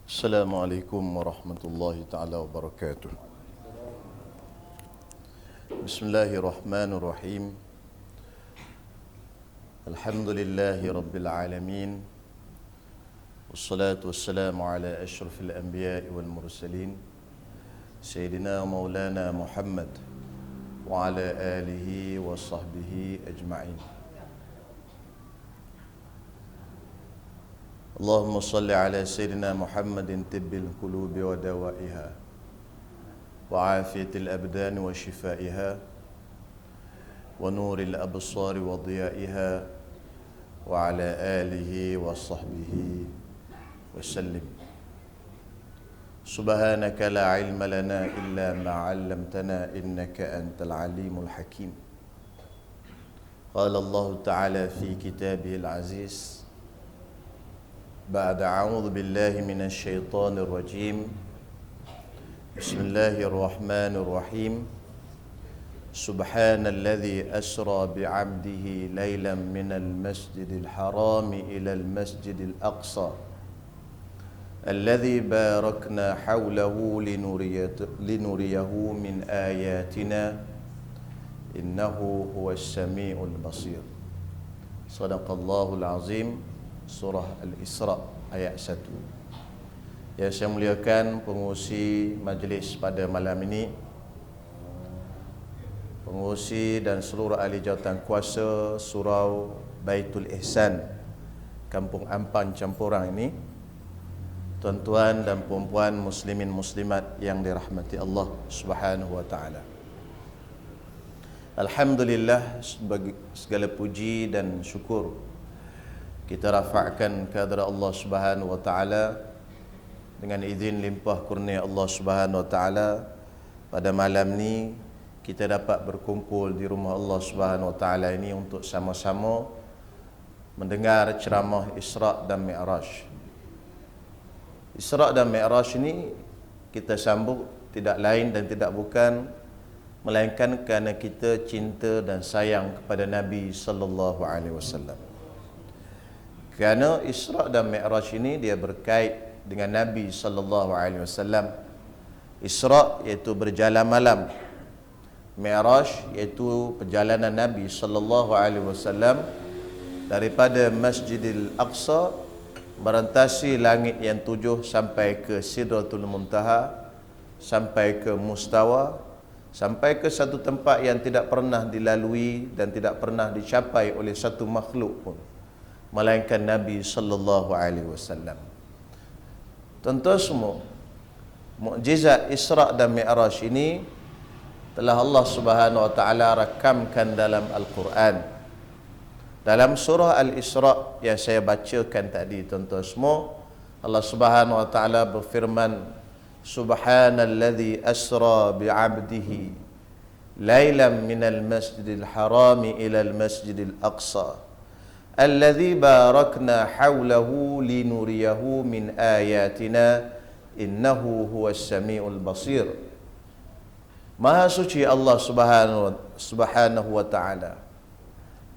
Assalamualaikum warahmatullahi ta'ala wabarakatuh. Bismillahirrahmanirrahim. Alhamdulillahi rabbil alamin. Wassalatu wassalamu ala ashrafil anbiya'i wal mursalin Sayyidina Maulana Muhammad wa ala alihi wa sahbihi ajma'in. Allahumma salli ala Sayyidina Muhammadin tibbil qulubi wa dawaiha wa afiyatil abdan wa shifaiha wa nuril absari wa diyaiha wa ala alihi wa sahbihi wa sallim. Subhanaka la ilma lana illa ma 'allamtana innaka antal alimul hakim. Qala Allah Ta'ala fi kitabihil aziz بعد أعوذ بالله من الشيطان الرجيم بسم الله الرحمن الرحيم سبحان الذي أسرى بعبده ليلا من المسجد الحرام إلى المسجد الأقصى الذي باركنا حوله لنريه من آياتنا إنه هو السميع البصير. صدق الله العظيم. Surah Al-Isra ayat 1. Yang saya muliakan pengurusi majlis pada malam ini, pengurusi dan seluruh ahli jawatan kuasa Surau Baitul Ihsan Kampung Ampan Campurang ini, tuan-tuan dan puan-puan muslimin muslimat yang dirahmati Allah Subhanahu wa taala. Alhamdulillah, sebagai segala puji dan syukur kita rafa'kan kehadrat Allah Subhanahu wa taala dengan izin limpah kurnia Allah Subhanahu wa taala. Pada malam ni kita dapat berkumpul di rumah Allah Subhanahu wa taala ini untuk sama-sama mendengar ceramah Isra' dan Mi'raj. Isra' dan Mi'raj ini kita sambut tidak lain dan tidak bukan melainkan kerana kita cinta dan sayang kepada Nabi sallallahu alaihi wasallam. Kerana Isra' dan Mi'raj ini dia berkait dengan Nabi sallallahu alaihi wasallam. Isra' iaitu berjalan malam. Mi'raj iaitu perjalanan Nabi sallallahu alaihi wasallam daripada Masjidil Aqsa merentasi langit yang 7 sampai ke Sidratul Muntaha, sampai ke Mustawa, sampai ke satu tempat yang tidak pernah dilalui dan tidak pernah dicapai oleh satu makhluk pun melainkan Nabi sallallahu alaihi wasallam. Tuan-tuan semua, mukjizat Isra' dan Mi'raj ini telah Allah Subhanahu wa taala rakamkan dalam Al-Quran. Dalam surah Al-Isra' yang saya bacakan tadi, tuan-tuan semua, Allah Subhanahu wa taala berfirman, Subhanalladzi asra bi'abdihi lailan minal masjidil harami ilal masjidil aqsa alladzi barakna hawlahu linuriyahu min ayatina innahu huwas samiul basir. Maha suci Allah Subhanahu wa taala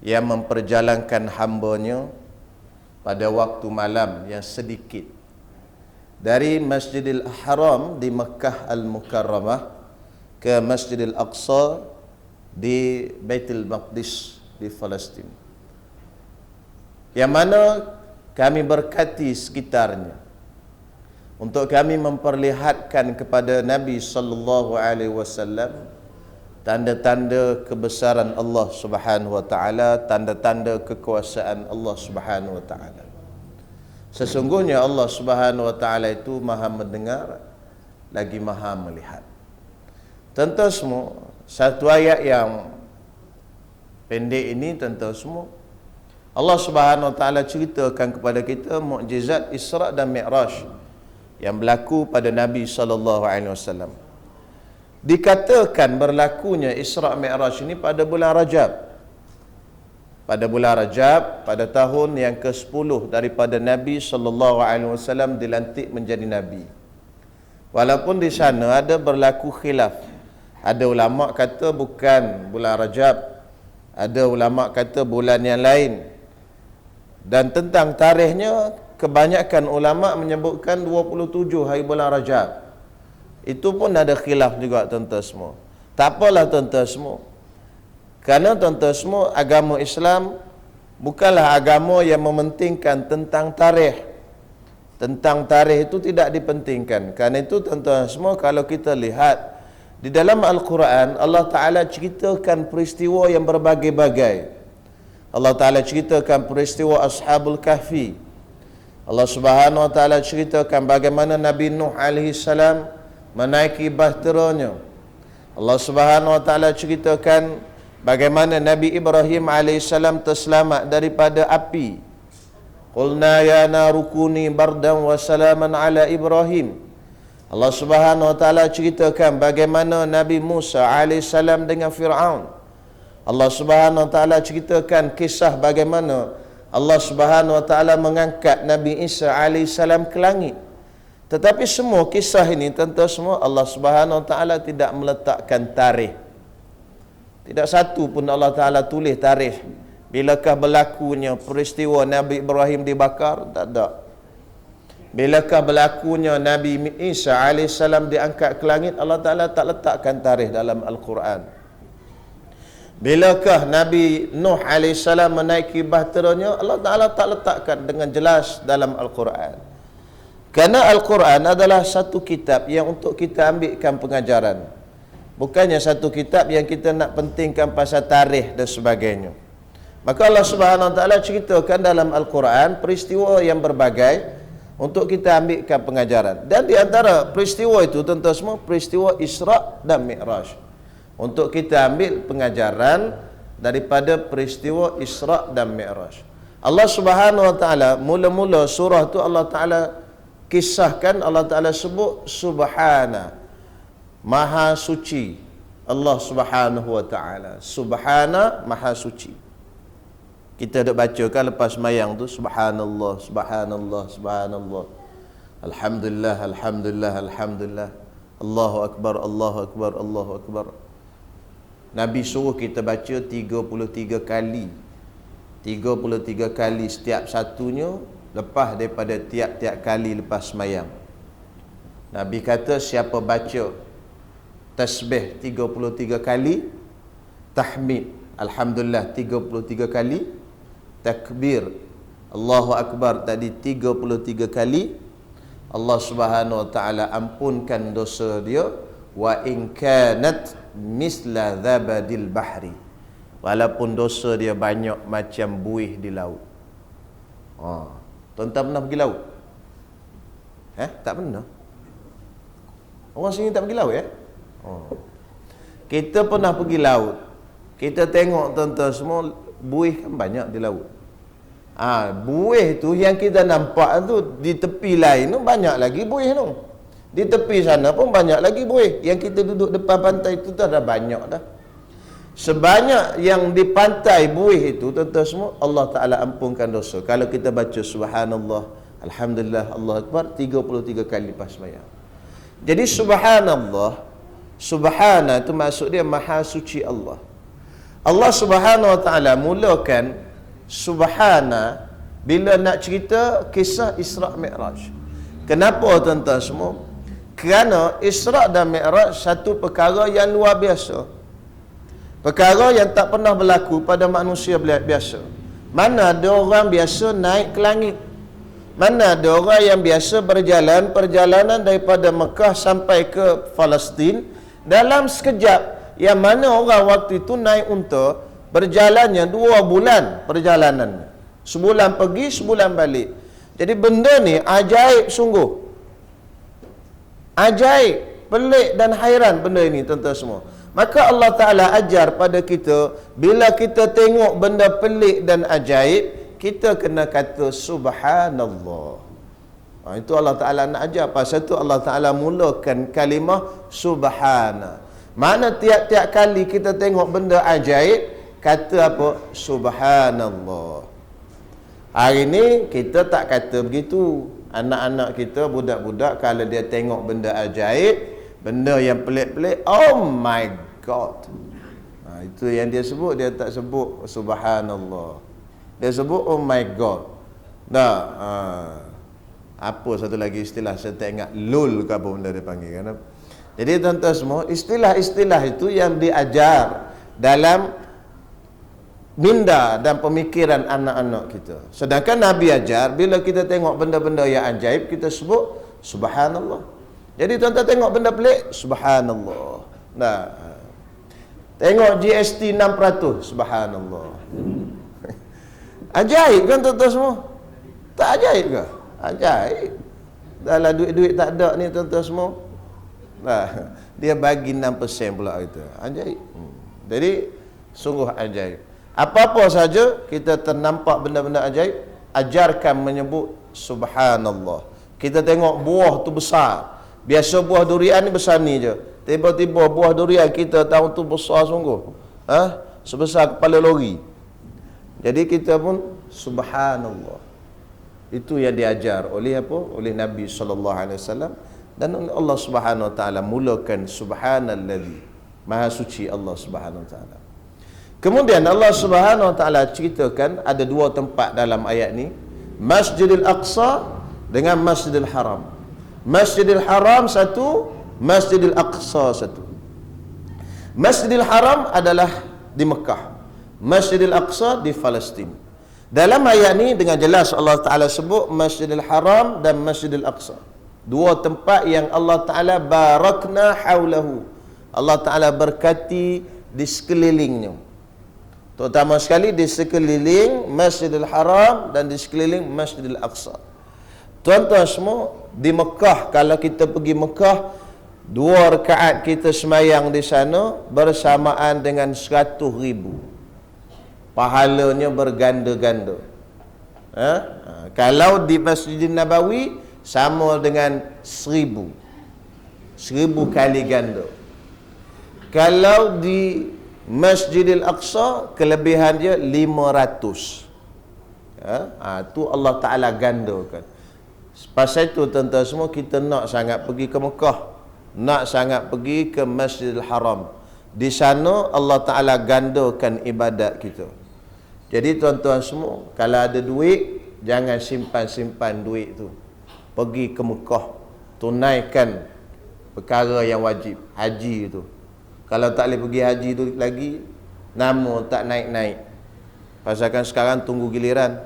yang memperjalankan hamba-Nya pada waktu malam yang sedikit dari Masjidil Haram di Makkah Al-Mukarramah ke Masjidil Aqsa di Baitul Maqdis di Palestin, yang mana kami berkati sekitarnya untuk kami memperlihatkan kepada Nabi sallallahu alaihi wasallam tanda-tanda kebesaran Allah Subhanahu wa taala, tanda-tanda kekuasaan Allah Subhanahu wa taala. Sesungguhnya Allah Subhanahu wa taala itu Maha mendengar lagi Maha melihat. Tuan-tuan semua, satu ayat yang pendek ini, tuan-tuan semua, Allah Subhanahu wa taala ceritakan kepada kita mukjizat Isra' dan Mi'raj yang berlaku pada Nabi sallallahu alaihi wasallam. Dikatakan berlakunya Isra' Mi'raj ini pada bulan Rajab. Pada bulan Rajab, pada tahun yang ke-10 daripada Nabi sallallahu alaihi wasallam dilantik menjadi nabi. Walaupun di sana ada berlaku khilaf. Ada ulama kata bukan bulan Rajab, ada ulama kata bulan yang lain. Dan tentang tarikhnya, kebanyakan ulama menyebutkan 27 hari bulan Rajab. Itu pun ada khilaf juga tuan-tuan semua. Tak apalah tuan-tuan semua. Kerana tuan-tuan semua, agama Islam bukanlah agama yang mementingkan tentang tarikh. Tentang tarikh itu tidak dipentingkan. Kerana itu tuan-tuan semua, kalau kita lihat di dalam Al-Quran, Allah Ta'ala ceritakan peristiwa yang berbagai-bagai. Allah Ta'ala ceritakan peristiwa Ashabul Kahfi. Allah Subhanahu Wa Ta'ala ceritakan bagaimana Nabi Nuh alaihi salam menaiki bahteranya. Allah Subhanahu Wa Ta'ala ceritakan bagaimana Nabi Ibrahim alaihi salam terselamat daripada api. Qulna ya naru kuni bardan wa salaman ala Ibrahim. Allah Subhanahu Wa Ta'ala ceritakan bagaimana Nabi Musa alaihi salam dengan Fir'aun. Allah Subhanahu Wa Ta'ala ceritakan kisah bagaimana Allah Subhanahu Wa Ta'ala mengangkat Nabi Isa alaihi salam ke langit. Tetapi semua kisah ini tentu semua Allah Subhanahu Wa Ta'ala tidak meletakkan tarikh. Tidak satu pun Allah Ta'ala tulis tarikh. Bilakah berlakunya peristiwa Nabi Ibrahim dibakar? Tak ada. Bilakah berlakunya Nabi Isa AS diangkat ke langit? Allah Ta'ala tak letakkan tarikh dalam Al-Quran. Bilakah Nabi Nuh AS menaiki bahteranya? Allah Ta'ala tak letakkan dengan jelas dalam Al-Quran. Kerana Al-Quran adalah satu kitab yang untuk kita ambilkan pengajaran. Bukannya satu kitab yang kita nak pentingkan pasal tarikh dan sebagainya. Maka Allah Subhanahu Wa Ta'ala ceritakan dalam Al-Quran peristiwa yang berbagai untuk kita ambilkan pengajaran. Dan di antara peristiwa itu tentu semua peristiwa Isra' dan Mi'raj. Untuk kita ambil pengajaran daripada peristiwa Isra' dan Mi'raj. Allah Subhanahu Wa Ta'ala mula-mula surah tu Allah Ta'ala kisahkan, Allah Ta'ala sebut Subhana, Maha Suci Allah Subhanahu Wa Ta'ala. Subhana, Maha Suci. Kita dah bacakan lepas mayang tu Subhanallah, Subhanallah, Subhanallah, Alhamdulillah, Alhamdulillah, Alhamdulillah, Allahu Akbar, Allahu Akbar, Allahu Akbar. Nabi suruh kita baca 33 kali. 33 kali setiap satunya lepas daripada tiap-tiap kali lepas mayang. Nabi kata siapa baca tasbih 33 kali, tahmid Alhamdulillah 33 kali, takbir Allahu Akbar tadi 33 kali, Allah Subhanahu Wa Ta'ala ampunkan dosa dia, wa in kanat misla zabadil bahri, walaupun dosa dia banyak macam buih di laut. Tuan-tuan pernah pergi laut? Tak pernah. Orang sini tak pergi laut ya? Kita pernah pergi laut. Kita tengok tuan-tuan semua, buih kan banyak di laut. Buih tu yang kita nampak tu di tepi lain tu banyak lagi buih tu. Di tepi sana pun banyak lagi buih. Yang kita duduk depan pantai tu dah banyak dah. Sebanyak yang di pantai buih itu tuan-tuan semua, Allah Ta'ala ampunkan dosa kalau kita baca Subhanallah, Alhamdulillah, Allah Akbar 33 kali lepas sembahyang. Jadi Subhanallah, Subhana itu maksud dia Maha Suci Allah. Allah Subhanahu Wa Ta'ala mulakan Subhana bila nak cerita kisah Isra' Mi'raj. Kenapa tuan-tuan semua? Kerana Isra' dan Mi'raj satu perkara yang luar biasa. Perkara yang tak pernah berlaku pada manusia biasa. Mana ada orang biasa naik ke langit? Mana ada orang yang biasa berjalan perjalanan daripada Mekah sampai ke Palestin dalam sekejap, yang mana orang waktu itu naik unta, berjalannya 2 bulan perjalanan. Sebulan pergi, sebulan balik. Jadi benda ni ajaib sungguh. Ajaib, pelik dan hairan benda ini tuan-tuan semua. Maka Allah Ta'ala ajar pada kita, bila kita tengok benda pelik dan ajaib, kita kena kata Subhanallah. Itu Allah Ta'ala nak ajar. Pasal itu Allah Ta'ala mulakan kalimah Subhana. Mana tiap-tiap kali kita tengok benda ajaib, kata apa? Subhanallah. Hari ni kita tak kata begitu. Anak-anak kita, budak-budak, kalau dia tengok benda ajaib, benda yang pelik-pelik, oh my God. Itu yang dia sebut. Dia tak sebut Subhanallah. Dia sebut oh my God. Dah. Apa satu lagi istilah saya tak ingat, lul ke apa benda dia panggil kan. Jadi tuan-tuan semua, istilah-istilah itu yang diajar dalam minda dan pemikiran anak-anak kita. Sedangkan Nabi ajar, bila kita tengok benda-benda yang ajaib, kita sebut subhanallah. Jadi tuan-tuan tengok benda pelik, subhanallah. Nah, tengok GST 6%, subhanallah. Ajaib kan tuan-tuan semua? Tak ajaib ke? Ajaib. Dalam duit-duit tak ada ni tuan-tuan semua. Nah, dia bagi 6% pula kita. Ajaib. Jadi sungguh ajaib. Apa-apa saja kita ternampak benda-benda ajaib, ajarkan menyebut subhanallah. Kita tengok buah tu besar. Biasa buah durian ni besar ni je. Tiba-tiba buah durian kita tahu tu besar sungguh. Sebesar kepala lori. Jadi kita pun subhanallah. Itu yang diajar oleh apa? Oleh Nabi SAW. Dan Allah Subhanahu Wa Taala mulakan subhanallazi, maha suci Allah Subhanahu Wa Taala. Kemudian Allah Subhanahu Wa Taala ceritakan ada dua tempat dalam ayat ni, Masjidil Aqsa dengan Masjidil Haram. Masjidil Haram satu, Masjidil Aqsa satu. Masjidil Haram adalah di Mekah, Masjidil Aqsa di Palestin. Dalam ayat ni dengan jelas Allah Ta'ala sebut Masjidil Haram dan Masjidil Aqsa, dua tempat yang Allah Ta'ala barakna haulahu, Allah Ta'ala berkati di sekelilingnya, terutama sekali di sekeliling Masjidil Haram dan di sekeliling Masjidil Aqsa. Tuan-tuan semua, di Mekah, kalau kita pergi Mekah, 2 rakaat kita semayang di sana bersamaan dengan 100,000. Pahalanya berganda-ganda. Kalau di Masjidil Nabawi sama dengan 1000 kali ganda. Kalau di Masjidil Aqsa kelebihan dia 500. Tu Allah Ta'ala gandakan. Pasal itu tuan-tuan semua, kita nak sangat pergi ke Mekah, nak sangat pergi ke Masjidil Haram. Di sana Allah Ta'ala gandakan ibadat kita. Jadi tuan-tuan semua, kalau ada duit, jangan simpan-simpan duit tu. Pergi ke Mekah, tunaikan perkara yang wajib, haji tu. Kalau tak boleh pergi haji tu lagi, nama tak naik-naik. Pasalkan sekarang tunggu giliran.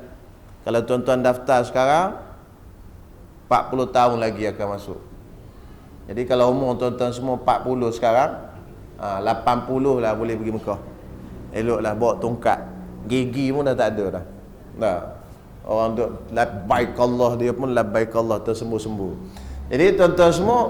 Kalau tuan-tuan daftar sekarang, 40 tahun lagi akan masuk. Jadi kalau umur tuan-tuan semua 40 sekarang, 80 lah boleh pergi Mekah. Eloklah bawa tongkat. Gigi pun dah tak ada dah. Orang duk labbaik Allah, dia pun labbaik Allah, tersembuh-sembuh. Jadi tuan-tuan semua,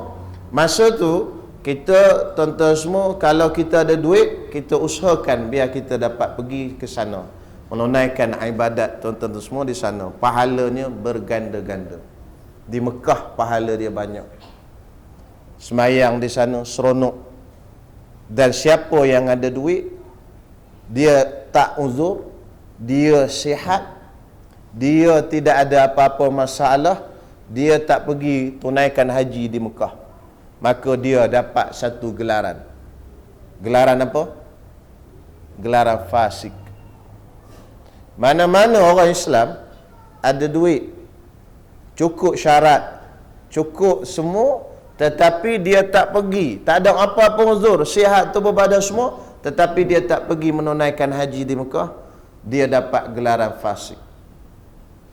masa tu kita, tuan-tuan semua, kalau kita ada duit, kita usahakan biar kita dapat pergi ke sana, menunaikan ibadat tuan-tuan semua di sana. Pahalanya berganda-ganda. Di Mekah pahala dia banyak. Semayang di sana seronok. Dan siapa yang ada duit, dia tak uzur, dia sihat, dia tidak ada apa-apa masalah, dia tak pergi tunaikan haji di Mekah, maka dia dapat satu gelaran. Gelaran apa? Gelaran fasik. Mana-mana orang Islam ada duit, cukup syarat, cukup semua, tetapi dia tak pergi, tak ada apa-apa uzur, sihat tubuh badan semua, tetapi dia tak pergi menunaikan haji di Mekah, dia dapat gelaran fasik.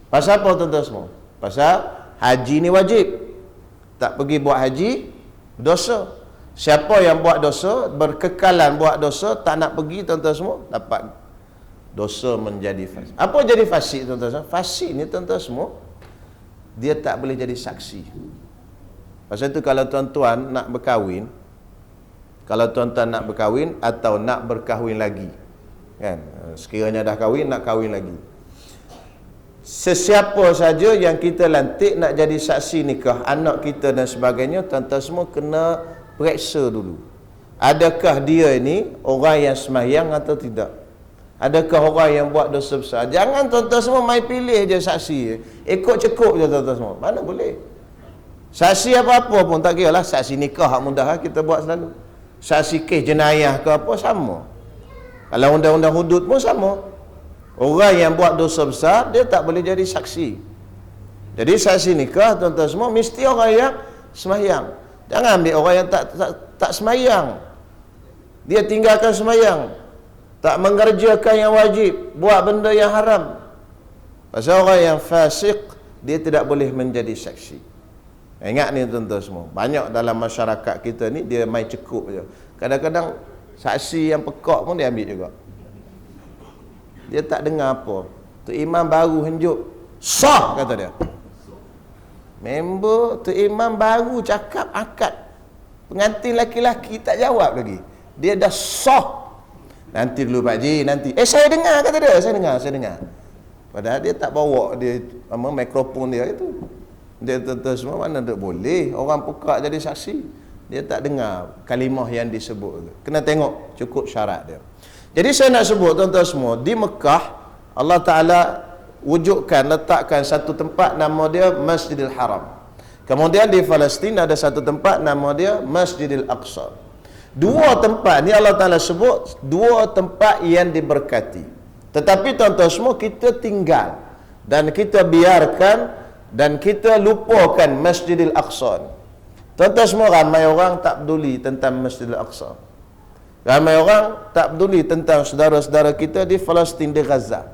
Pasal apa tuan-tuan semua? Pasal haji ni wajib. Tak pergi buat haji, dosa. Siapa yang buat dosa, berkekalan buat dosa, tak nak pergi tuan-tuan semua, dapat dosa menjadi fasik. Apa jadi fasik tuan-tuan semua? Fasik ni tuan-tuan semua, dia tak boleh jadi saksi. Pasal itu kalau tuan-tuan nak berkahwin, kalau tuan-tuan nak berkahwin atau nak berkahwin lagi, kan, sekiranya dah kahwin, nak kahwin lagi, sesiapa saja yang kita lantik nak jadi saksi nikah anak kita dan sebagainya, tuan-tuan semua kena periksa dulu. Adakah dia ini orang yang sembahyang atau tidak? Adakah orang yang buat dosa besar? Jangan tuan-tuan semua main pilih je saksi, ikut cekuk je tuan-tuan semua. Mana boleh. Saksi apa-apa pun tak kira lah. Saksi nikah hak mudah kita buat selalu. Saksi kes jenayah ke apa, sama. Kalau undang-undang hudud pun sama. Orang yang buat dosa besar, dia tak boleh jadi saksi. Jadi saksi nikah, tuan-tuan semua, mesti orang yang semayang. Jangan ambil orang yang tak semayang. Dia tinggalkan semayang, tak mengerjakan yang wajib, buat benda yang haram. Pasal orang yang fasik, dia tidak boleh menjadi saksi. Ingat ni tuan-tuan semua, banyak dalam masyarakat kita ni dia main cekup je. Kadang-kadang saksi yang pekak pun dia ambil juga. Dia tak dengar apa. Tu imam baru henjuk, sah kata dia. Member tu imam baru cakap akad pengantin laki-laki tak jawab lagi. Dia dah sah. Nanti dulu Pak Ji, nanti. Saya dengar kata dia, saya dengar. Padahal dia tak bawa dia mikrofon dia itu. Dia tuan-tuan semua mana tak boleh orang pekak jadi saksi. Dia tak dengar kalimah yang disebut tu. Kena tengok cukup syarat dia. Jadi saya nak sebut tuan-tuan semua, di Mekah Allah Ta'ala wujudkan, letakkan satu tempat nama dia Masjidil Haram. Kemudian di Palestin ada satu tempat nama dia Masjidil Aqsa. Dua tempat ni Allah Ta'ala sebut dua tempat yang diberkati. Tetapi tuan-tuan semua kita tinggal dan kita biarkan dan kita lupakan Masjidil Aqsa. Tuan-tuan semua, ramai orang tak peduli tentang Masjidil Aqsa. Ramai orang tak peduli tentang saudara-saudara kita di Palestin, di Gaza.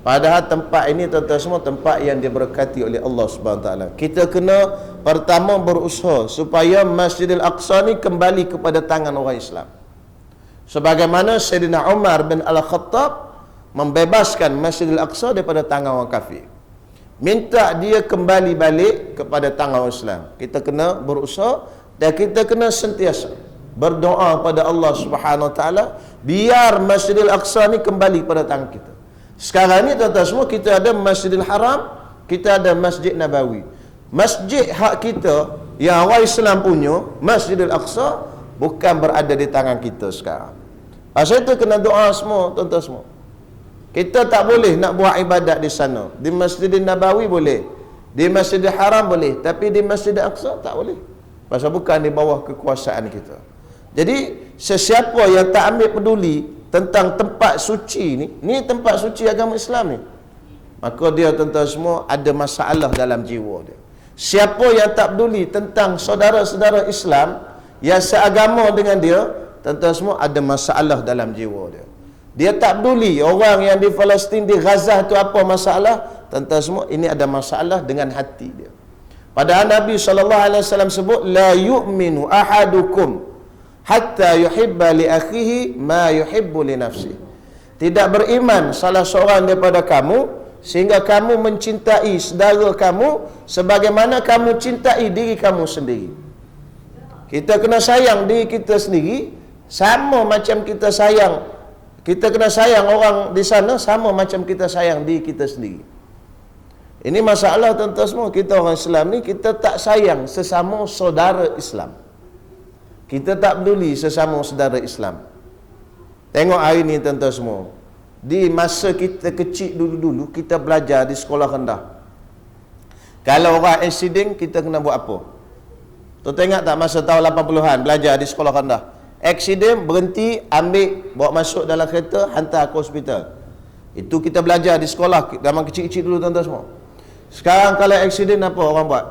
Padahal tempat ini tuan-tuan semua tempat yang diberkati oleh Allah Subhanahu taala. Kita kena pertama berusaha supaya Masjidil Aqsa ni kembali kepada tangan orang Islam. Sebagaimana Sayyidina Umar bin Al-Khattab membebaskan Masjidil Aqsa daripada tangan orang kafir. Minta dia kembali balik kepada tangan orang Islam. Kita kena berusaha dan kita kena sentiasa berdoa pada Allah Subhanahu taala biar Masjidil Aqsa ni kembali pada tangan kita. Sekarang ni tuan-tuan semua kita ada Masjidil Haram, kita ada Masjid Nabawi. Masjid hak kita yang orang Islam punya, Masjidil Aqsa bukan berada di tangan kita sekarang. Pasal itu kena doa semua tuan-tuan semua. Kita tak boleh nak buat ibadat di sana. Di Masjidil Nabawi boleh, di Masjidil Haram boleh, tapi di Masjidil Aqsa tak boleh. Pasal bukan di bawah kekuasaan kita. Jadi sesiapa yang tak ambil peduli tentang tempat suci ni tempat suci agama Islam ni, maka dia tuan-tuan semua ada masalah dalam jiwa dia. Siapa yang tak peduli tentang saudara-saudara Islam yang seagama dengan dia, tuan-tuan semua ada masalah dalam jiwa dia. Dia tak peduli orang yang di Palestin, di Gaza tu apa masalah, tuan-tuan semua ini ada masalah dengan hati dia. Padahal Nabi SAW sebut la yu'minu ahadukum hatta yuhibba li akhihi ma yuhibbu li nafsihi. Tidak beriman salah seorang daripada kamu sehingga kamu mencintai saudara kamu sebagaimana kamu cintai diri kamu sendiri. Kita kena sayang diri kita sendiri sama macam kita sayang. Kita kena sayang orang di sana sama macam kita sayang diri kita sendiri. Ini masalah tuan-tuan semua. Kita orang Islam ni kita tak sayang sesama saudara Islam. Kita tak peduli sesama saudara Islam. Tengok hari ni tuan-tuan semua. Di masa kita kecil dulu-dulu, kita belajar di sekolah rendah. Kalau orang accident, kita kena buat apa? Tuan-tuan ingat tak masa tahun 80-an belajar di sekolah rendah? Accident, berhenti, ambil, bawa masuk dalam kereta, hantar ke hospital. Itu kita belajar di sekolah zaman kecil-kecil dulu tuan-tuan semua. Sekarang kalau accident apa orang buat?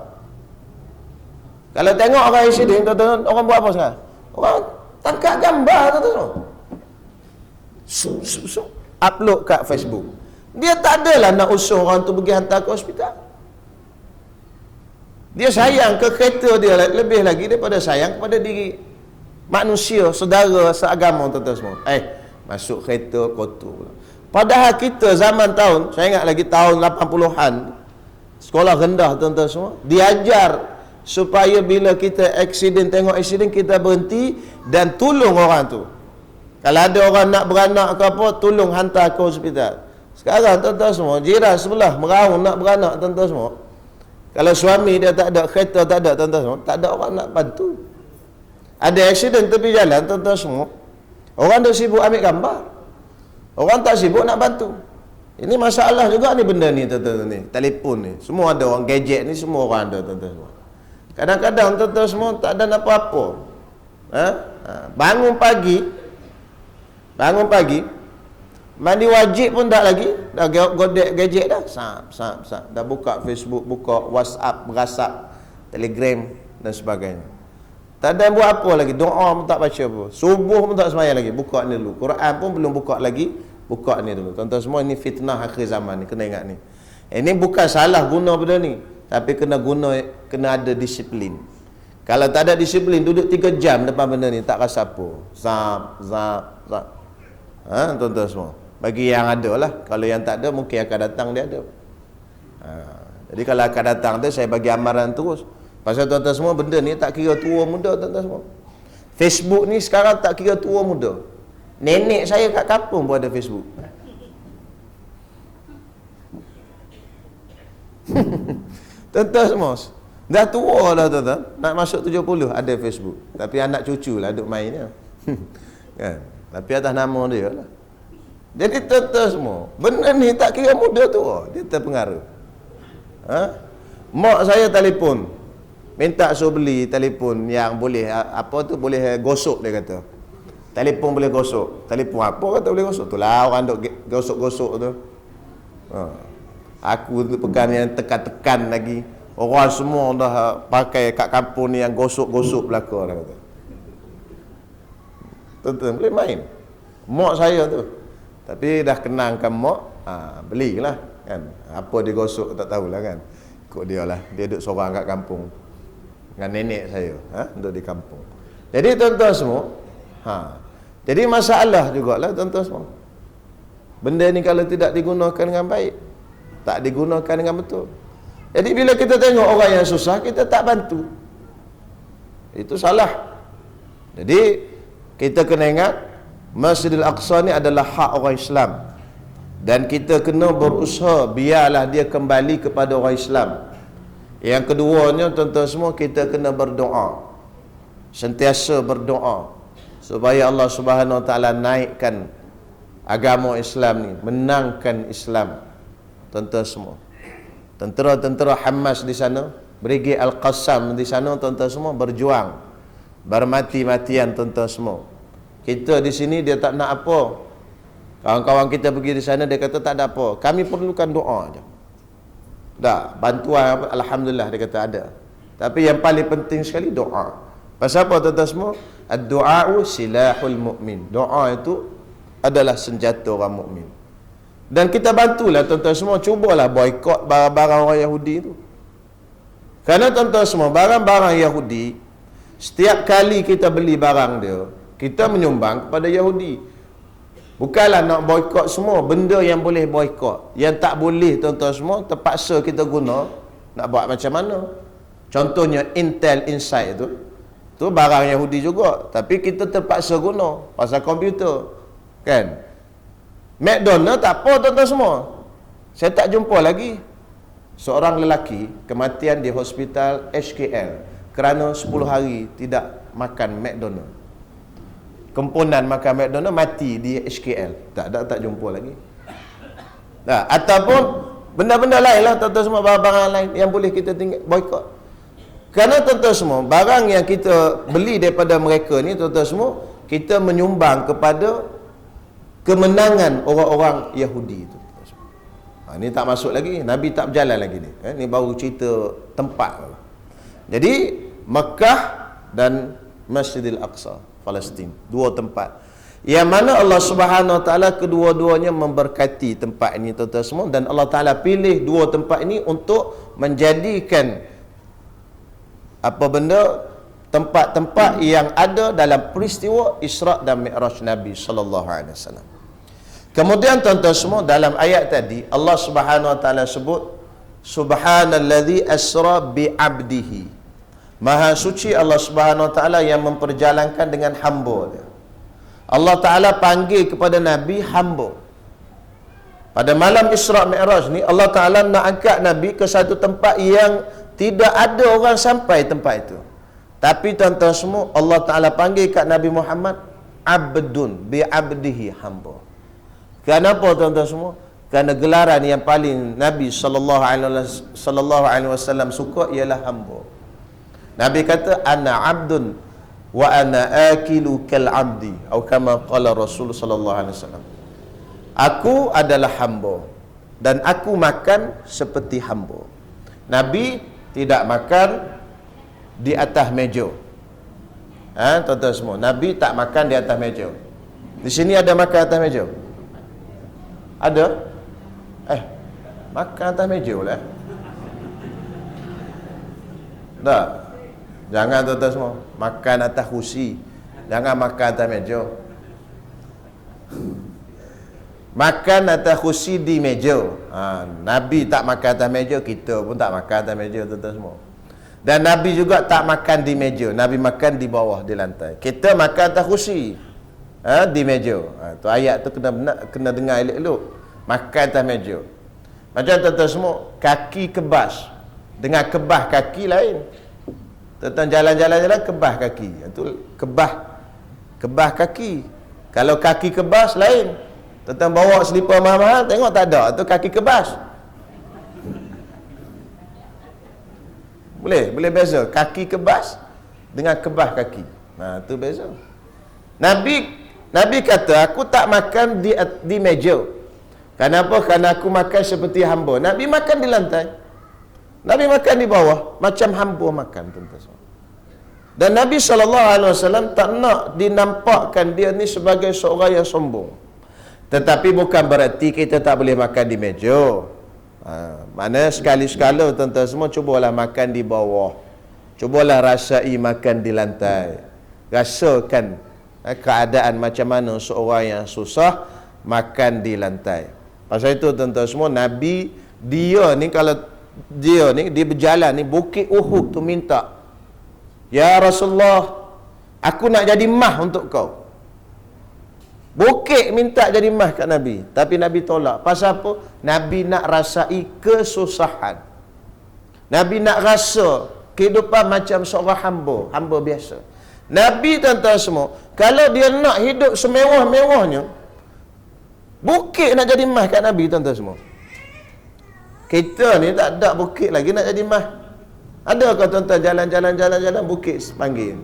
Kalau tengok orang accident, tuan-tuan, orang buat apa sekarang? Orang tangkap gambar tuan-tuan semua. Upload kat Facebook. Dia tak adalah nak usul orang tu pergi hantar ke hospital. Dia sayang ke kereta dia lebih lagi daripada sayang kepada diri manusia, saudara, seagama tuan-tuan semua. Masuk kereta kotor pula. Padahal kita zaman tahun, saya ingat lagi tahun 80-an, sekolah rendah tuan-tuan semua, diajar supaya bila kita accident, tengok accident, kita berhenti dan tolong orang tu. Kalau ada orang nak beranak ke apa, tolong hantar ke hospital. Sekarang tuan-tuan semua, jiran sebelah meraung nak beranak tuan-tuan semua. Kalau suami dia tak ada, kereta tak ada tuan-tuan semua, tak ada orang nak bantu. Ada accident tepi jalan tuan-tuan semua, orang dah sibuk ambil gambar, orang tak sibuk nak bantu. Ini masalah juga ni benda ni tuan-tuan ni. Telefon ni, semua ada, orang gadget ni semua orang ada tuan-tuan semua. Kadang-kadang tuan-tuan semua tak ada apa-apa. Bangun pagi, Mandi wajib pun tak lagi. Dah godek gadget dah. Sap. Dah buka Facebook, buka WhatsApp, berasap, Telegram dan sebagainya. Tak ada buat apa lagi. Doa pun tak baca apa. Subuh pun tak sembahyang lagi. Buka ni dulu. Quran pun belum buka lagi. Buka ni dulu. Tuan-tuan semua, ini fitnah akhir zaman ni. Kena ingat ni. Ini bukan salah guna benda ni. Tapi kena ada disiplin. Kalau tak ada disiplin, duduk 3 jam depan benda ni, tak rasa apa. Zap. Tuan-tuan semua. Bagi yang ada lah. Kalau yang tak ada, mungkin akan datang dia ada. Jadi kalau akan datang tu, saya bagi amaran terus. Pasal tuan-tuan semua, benda ni tak kira tua muda, tuan-tuan semua. Facebook ni sekarang tak kira tua muda. Nenek saya kat kampung pun ada Facebook. Tuan-tuan semua, dah tua dah tuan-tuan. Nak masuk 70 ada Facebook. Tapi anak cucu lah duk main dia. Kan? Tapi atas nama dia lah. Jadi tuan-tuan semua, benda ni tak kira muda tua, dia terpengaruh. Mak saya telefon, minta suruh beli telefon yang boleh boleh gosok, dia kata. Telefon boleh gosok. Telefon apa kata boleh gosok? Tu lah orang duk gosok-gosok tu. Aku tu pegang yang tekan-tekan lagi. Orang semua dah pakai kat kampung ni yang gosok-gosok belaka, dia kata. Tuan-tuan boleh main. Mak saya tu. Tapi dah kenangkan mak, belilah kan. Apa dia gosok tak tahulah kan. Ikut dia lah. Dia duduk seorang kat kampung dengan nenek saya, duduk di kampung. Jadi tuan-tuan semua, jadi masalah jugalah tuan-tuan semua. Benda ni kalau tidak digunakan dengan baik, tak digunakan dengan betul. Jadi bila kita tengok orang yang susah, kita tak bantu. Itu salah. Jadi kita kena ingat, Masjidil Aqsa ni adalah hak orang Islam. Dan kita kena berusaha biarlah dia kembali kepada orang Islam. Yang keduanya tuan-tuan semua, kita kena berdoa. Sentiasa berdoa supaya Allah Subhanahu Wa Taala naikkan agama Islam ni, menangkan Islam. Tuan-tuan semua. Tentera-tentera Hamas di sana, Brigade Al-Qassam di sana, tuan-tuan semua berjuang. Bermati-matian tuan-tuan semua. Kita di sini dia tak nak apa. Kawan-kawan kita pergi di sana, dia kata tak ada apa. Kami perlukan doa je. Dah, bantuan apa, alhamdulillah dia kata ada. Tapi yang paling penting sekali doa. Pasal apa tuan-tuan semua? Ad-du'a'u silahul mu'min. Doa itu adalah senjata orang mukmin. Dan kita bantulah tuan-tuan semua, cubalah boikot barang-barang orang Yahudi tu. Kerana tuan-tuan semua, barang-barang Yahudi, setiap kali kita beli barang dia, kita menyumbang kepada Yahudi. Bukanlah nak boikot semua, benda yang boleh boikot. Yang tak boleh tuan-tuan semua, terpaksa kita guna, nak buat macam mana? Contohnya Intel Inside tu barang Yahudi juga, tapi kita terpaksa guna pasal komputer. Kan? McDonald tak apa tuan-tuan semua. Saya tak jumpa lagi seorang lelaki kematian di hospital HKL kerana 10 hari tidak makan McDonald. Komponen makan McDonald mati di HKL. Tak jumpa lagi. Ataupun benda-benda lain lah tuan-tuan semua, barang-barang lain yang boleh kita tinggal boikot. Kerana tuan-tuan semua, barang yang kita beli daripada mereka ni tuan-tuan semua, kita menyumbang kepada kemenangan orang-orang Yahudi itu. Ini tak masuk lagi, Nabi tak berjalan lagi ni. Ini baru cerita tempat. Jadi Mekah dan Masjidil Aqsa, Palestin, dua tempat. Yang mana Allah Subhanahu Wa Taala kedua-duanya memberkati tempat ini tuan-tuan semua, dan Allah Taala pilih dua tempat ini untuk menjadikan apa benda, tempat-tempat yang ada dalam peristiwa Isra' dan Mi'raj Nabi sallallahu alaihi wasallam. Kemudian tuan-tuan semua, dalam ayat tadi Allah Subhanahu Wa Taala sebut subhanalladzi asra bi 'abdihi. Maha suci Allah Subhanahu Wa Taala yang memperjalankan dengan hamba dia. Allah Taala panggil kepada Nabi hamba. Pada malam Isra' Mi'raj ni Allah Taala nak angkat Nabi ke satu tempat yang tidak ada orang sampai tempat itu. Tapi tuan-tuan semua, Allah Ta'ala panggil kat Nabi Muhammad abdun bi'abdihi, hamba. Kenapa tuan-tuan semua? Kerana gelaran yang paling Nabi sallallahu alaihi wasallam suka ialah hamba. Nabi kata ana abdun wa ana akilu kal abdi, atau kama qala Rasul sallallahu alaihi wasallam. Aku adalah hamba dan aku makan seperti hamba. Nabi tidak makan di atas meja. Tuan-tuan semua, Nabi tak makan di atas meja. Di sini ada makan atas meja? Ada? Makan atas meja pula. Tak. Jangan tuan-tuan semua makan atas kursi. Jangan makan atas meja. Makan atas kursi di meja. Nabi tak makan atas meja, kita pun tak makan atas meja tuan-tuan semua. Dan Nabi juga tak makan di meja. Nabi makan di bawah, di lantai. Kita makan atas kursi, di meja. Tu ayat tu kena dengar elok-elok. Makan atas meja. Macam tuan-tuan semua, kaki kebas dengan kebah kaki lain. Tuan-tuan jalan-jalan kebah kaki. Itu kebah kaki. Kalau kaki kebas lain. Tuan-tuan bawa selipar mahal-mahal, tengok tak ada, tu kaki kebas. Boleh beza kaki kebas dengan kebah kaki. Tu beza. Nabi kata, aku tak makan di meja. Kenapa? Kerana aku makan seperti hamba. Nabi makan di lantai. Nabi makan di bawah macam hamba makan, tuan-tuan. Dan Nabi SAW tak nak dinampakkan dia ni sebagai seorang yang sombong. Tetapi bukan berarti kita tak boleh makan di meja. Mana sekali-sekala tuan-tuan semua cubalah makan di bawah. Cubalah rasai makan di lantai. Rasakan keadaan macam mana seorang yang susah makan di lantai. Pasal itu tuan-tuan semua, Nabi dia ni kalau dia berjalan ni Bukit Uhud tu minta, ya Rasulullah, aku nak jadi mah untuk kau. Bukit minta jadi mah kat Nabi, tapi Nabi tolak. Pasal apa? Nabi nak rasai kesusahan. Nabi nak rasa kehidupan macam seorang hamba biasa. Nabi tuan-tuan semua, kalau dia nak hidup semewah-mewahnya, bukit nak jadi mah kat Nabi tuan-tuan semua. Kita ni tak ada bukit lagi nak jadi mah. Adakah tuan-tuan jalan-jalan bukit panggil?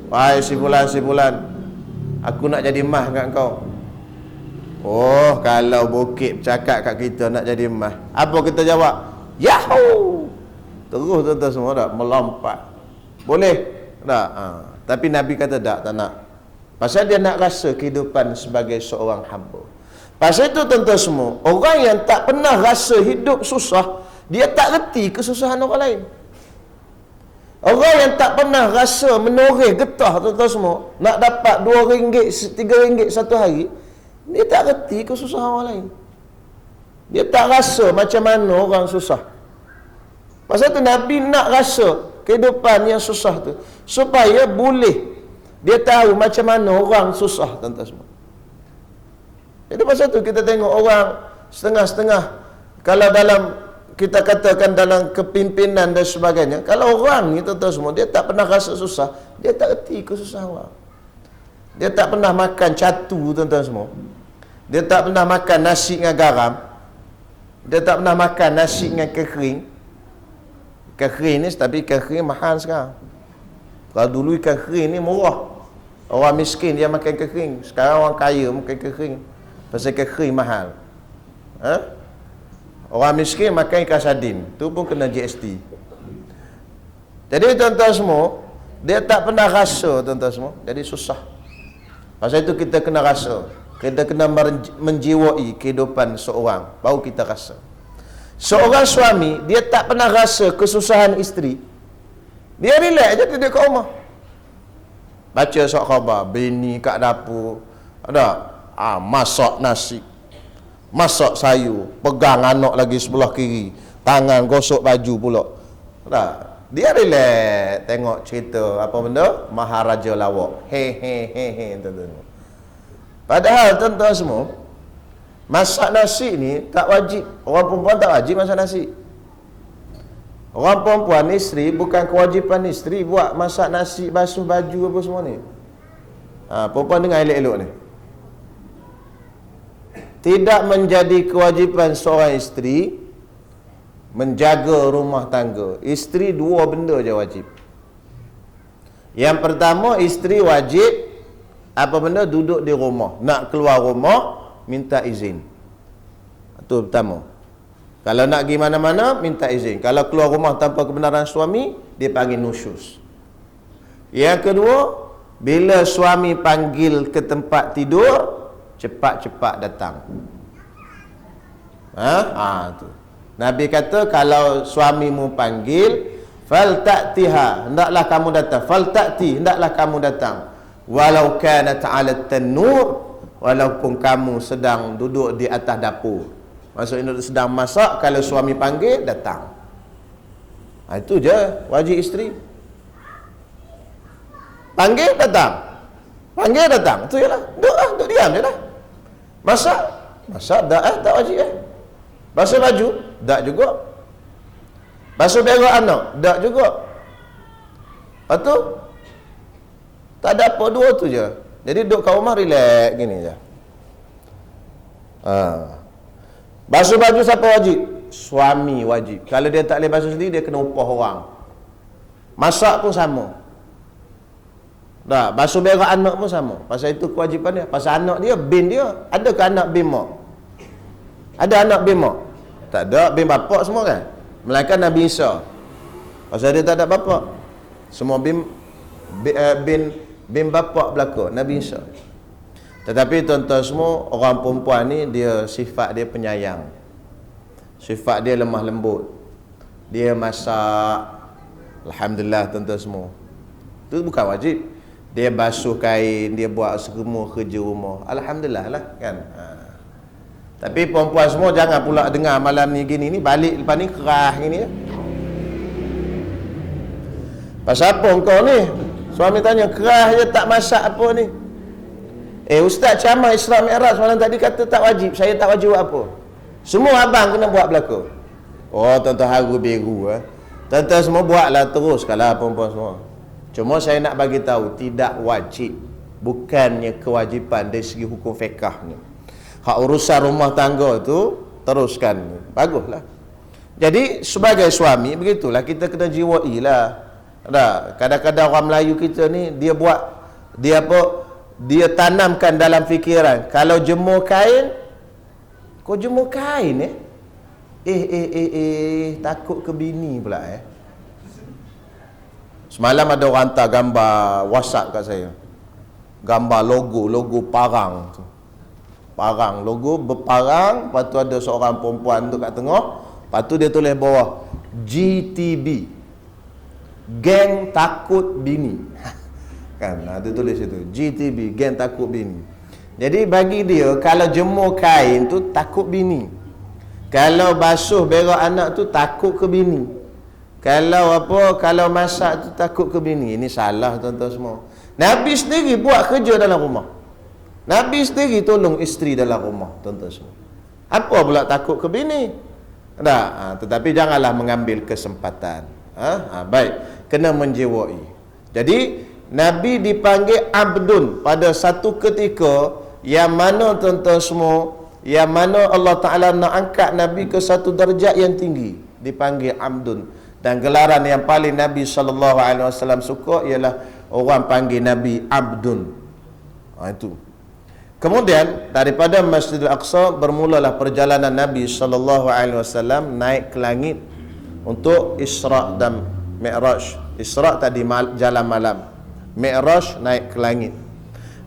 Wahai si fulan, aku nak jadi mah kat kau. Oh, kalau bukit bercakap kat kita nak jadi mah, apa kita jawab? Yahoo! Terus tuan-tuan semua dah melompat. Boleh? Tak? Tapi Nabi kata tak nak. Pasal dia nak rasa kehidupan sebagai seorang hamba. Pasal itu tuan-tuan semua, orang yang tak pernah rasa hidup susah, dia tak reti kesusahan orang lain. Orang yang tak pernah rasa menoreh getah tuan-tuan semua, nak dapat RM2, RM3 satu hari, dia tak reti kesusahan orang lain. Dia tak rasa macam mana orang susah. Pasal tu Nabi nak rasa kehidupan yang susah tu, supaya boleh dia tahu macam mana orang susah tuan-tuan semua. Itu pasal tu kita tengok orang setengah-setengah, kalau dalam kita katakan dalam kepimpinan dan sebagainya, kalau orang ni tuan-tuan semua, dia tak pernah rasa susah, dia tak reti kesusahan orang. Dia tak pernah makan catu tuan-tuan semua. Dia tak pernah makan nasi dengan garam. Dia tak pernah makan nasi dengan kering. Kering ni, tapi kering mahal sekarang. Kalau dulu ikan kering ni murah, orang miskin dia makan kering. Sekarang orang kaya makan kering, pasal kering mahal. Orang miskin makan ikan sardin, tu pun kena GST. Jadi tuan-tuan semua, dia tak pernah rasa tuan-tuan semua, jadi susah. Pasal itu kita kena rasa, kita kena menjiwai kehidupan seorang, baru kita rasa. Seorang suami, dia tak pernah rasa kesusahan isteri, dia relax je tidur kat rumah, baca surat khabar, bini kat dapur ada masak nasi, masak sayur, pegang anak lagi sebelah kiri, tangan gosok baju pula. Tak, dia relax tengok cerita apa benda Maharaja Lawak. Tuan-tuan. Padahal tuan-tuan semua, masak nasi ni tak wajib. Orang perempuan tak wajib masak nasi. Orang perempuan, isteri, bukan kewajipan isteri buat masak nasi, basuh baju apa semua ni. Perempuan dengar elok-elok ni. Tidak menjadi kewajipan seorang isteri menjaga rumah tangga. Isteri dua benda je wajib. Yang pertama, isteri wajib apa benda? Duduk di rumah. Nak keluar rumah, minta izin. Itu pertama. Kalau nak pergi mana-mana, minta izin. Kalau keluar rumah tanpa kebenaran suami, dia panggil nusyus. Yang kedua, bila suami panggil ke tempat tidur, cepat-cepat datang. Tu. Nabi kata, kalau suamimu panggil, falta'tiha, hendaklah kamu datang. Falta'ti, hendaklah kamu datang. Walau kanat 'ala tanur, walaupun kamu sedang duduk di atas dapur. Maksudnya sedang masak, kalau suami panggil, datang. Itu je wajib isteri. Panggil, datang. Panggil, datang. Itu je lah. Duduk diam je lah. Masak tak wajib Basuh baju, tak juga. Basuh berak anak, tak juga. Lepas tu, tak ada apa, dua tu je. Jadi duduk kat rumah, relax gini je. Basuh baju siapa wajib? Suami wajib. Kalau dia tak boleh basuh sendiri, dia kena upah orang. Masak pun sama. Dah, basuh berak anak pun sama. Pasal itu kewajipan dia. Pasal anak dia, bin dia. Adakah anak bin mak? Ada anak bin mak? Tak ada. Bin bapak semua kan? Melainkan Nabi Isa. Pasal dia tak ada bapak. Semua bin bapak belaka. Nabi Isa. Tetapi tuan-tuan semua, orang perempuan ni, dia sifat dia penyayang. Sifat dia lemah lembut. Dia masak. Alhamdulillah tuan-tuan semua. Itu bukan wajib. Dia basuh kain, dia buat semua kerja rumah. Alhamdulillah lah kan. Tapi perempuan semua jangan pula dengar malam ni gini ni, balik lepas ni kerah gini ya. Pasal apa engkau ni? Suami tanya, kerah je tak masak apa ni? Ustaz ceramah Isra Mi'raj malam tadi kata tak wajib. Saya tak wajib buat apa? Semua abang kena buat belaka. Oh, tuan-tuan haru biru Tuan-tuan semua buatlah terus kalau perempuan semua. Cuma saya nak bagi tahu, tidak wajib. Bukannya kewajipan dari segi hukum fiqh ni. Hak urusan rumah tangga tu teruskan. Baguslah. Jadi sebagai suami begitulah, kita kena jiwai lah. Kadang-kadang orang Melayu kita ni dia tanamkan dalam fikiran, kalau jemur kain, kau jemur kain takut ke bini pula Semalam ada orang hantar gambar WhatsApp kat saya. Gambar logo parang tu. Parang, logo berparang, lepas tu ada seorang perempuan tu kat tengah, lepas tu dia tulis bawah GTB, Geng Takut Bini. Kan, dia tulis itu, GTB, Geng Takut Bini. Jadi bagi dia, kalau jemur kain tu takut bini. Kalau basuh berak anak tu takut ke bini. Kalau masak tu takut ke bini. Ini salah tuan-tuan semua. Nabi sendiri buat kerja dalam rumah. Nabi sendiri tolong isteri dalam rumah, tuan-tuan semua. Apa pula takut ke bini? Tetapi janganlah mengambil kesempatan. Baik, kena menjiwai. Jadi Nabi dipanggil Abdun pada satu ketika yang mana tuan-tuan semua, yang mana Allah Ta'ala nak angkat Nabi ke satu darjat yang tinggi, dipanggil Abdun. Dan gelaran yang paling Nabi SAW suka ialah orang panggil Nabi Abdun. Itu. Kemudian daripada Masjidil Aqsa bermulalah perjalanan Nabi SAW naik ke langit untuk Isra dan Mi'raj. Isra tadi jalan malam, Mi'raj naik ke langit.